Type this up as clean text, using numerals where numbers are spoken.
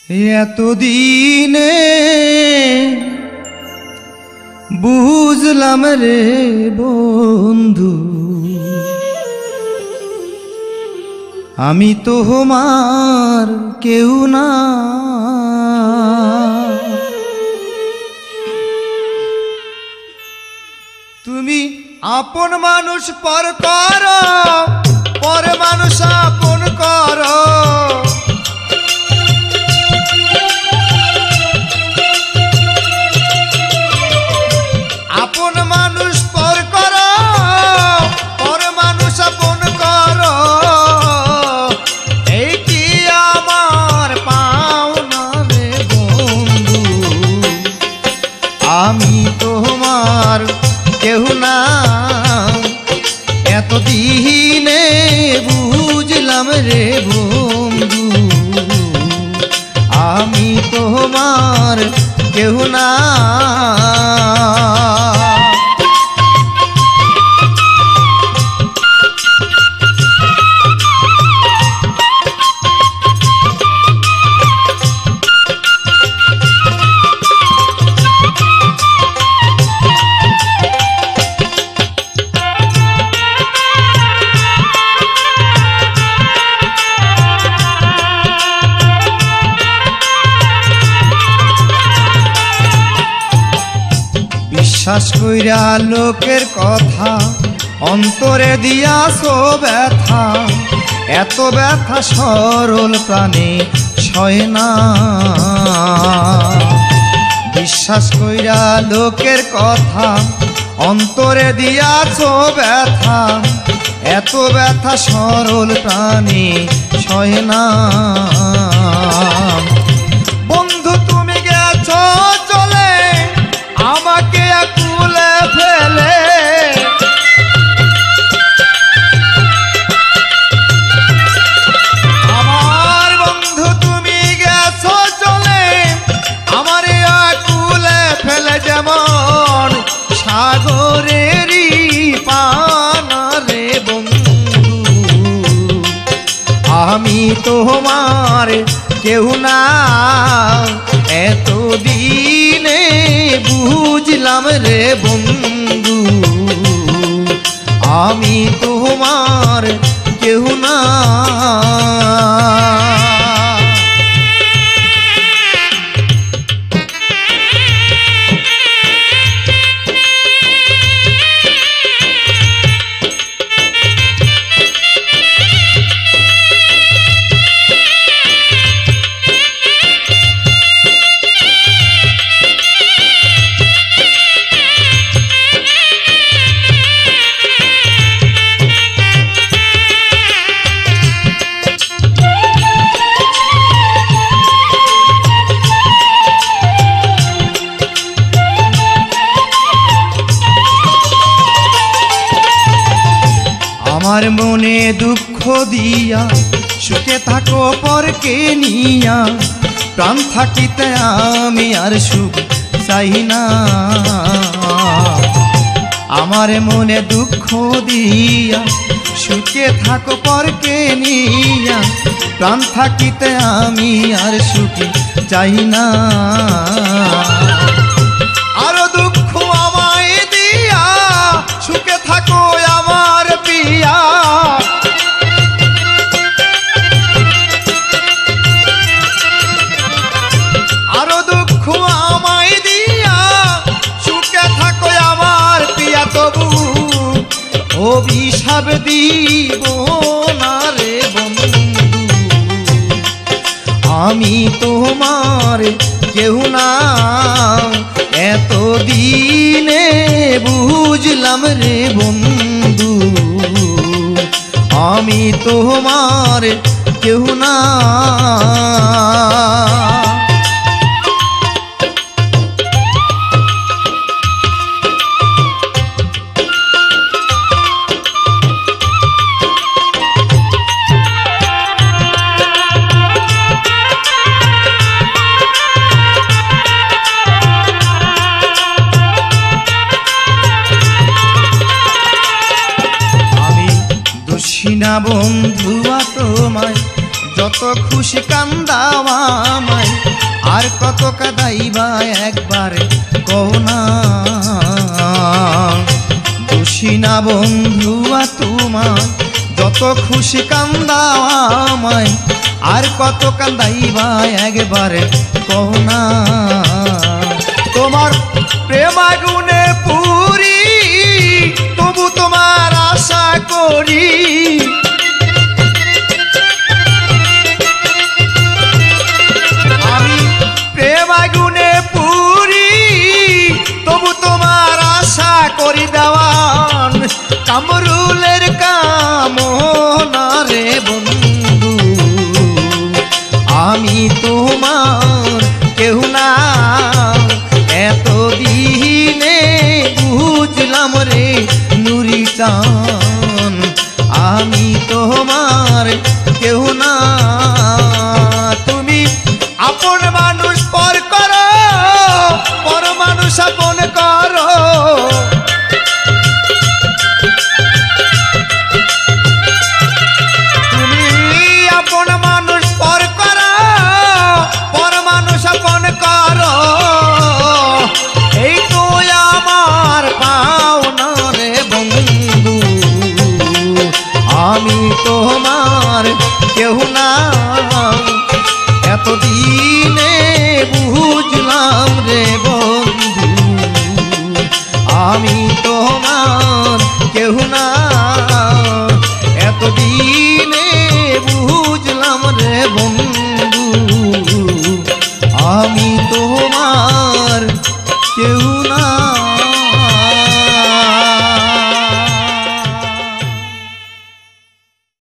এতদিনে বুঝলাম রে বন্ধু, আমি তোমার কেউ না। তুমি আপন মানুষ পর করো, পর মানুষ আপন করো। আপন মানুষ পর করো, পর মানুষ আপন করো। এই কি আমার পাওনা রে বন্ধু, আমি তোমার কেউ না। এতদিনে বুঝলাম রে বন্ধু, আমি তোমার কেউ না। বিশ্বাস কইরা লোকের কথা অন্তরে দিয়াছো ব্যথা, এত ব্যথা সরল প্রাণে সয় না। বিশ্বাস কইরা লোকের কথা অন্তরে দিয়াছো ব্যথা, এত ব্যথা সরল প্রাণে সয় না। বন্ধু তুমি গেছো চলে আমাকে কুলে ফেলে, আমার বন্ধু তুমি গেছো চলে আমারে কুলে ফেলে। যেমন সাগরেরই পানা রে বন্ধু, আমি তোমার কেউ না। এতদিনে বুঝলাম রে বন্ধু, আমি তোমার কেউ না। আমার মনে দুঃখ দিয়া সুখে থাকো পরকে নিয়া, প্রাণ থাকিতে আমি আর সুখ চাই না। আমার মনে দুঃখ দিয়া সুখে থাকো পরকে নিয়া, প্রাণ থাকিতে আমি আর সুখ চাই না। আরো দুঃখ আমায় দিয়া সুখে থাকো আমার পিয়া, আরো দুঃখ আমায় দিয়া সুখে থাকো আমার পিয়া। তবু অভিশাপ দিব না রে বন্ধু, আমি তোমার কেউ না। এতদিনে বুঝলাম রে বন্ধু, আমি তোমার কেউ না। বন্ধুয়া তোমায় যত খুশি কান্দাও আমায়, আর কত কাঁদাইবা একবারে কও না। দোষী না বন্ধুয়া তোমায়, যত খুশি কান্দাও আমায়, আর কত কান্দাইবা একবারে কও না। তোমার প্রেম আগুনে পুরি, তবু তোমার আশা করি। আমি প্রেম আগুনে পুরি, তবু তোমার আশা করি দেওয়ান। কামরুলের কামনা রে বন্ধু, আমি তোমার কেউ না। এতদিনে বুঝলাম রে নুরি চাঁদ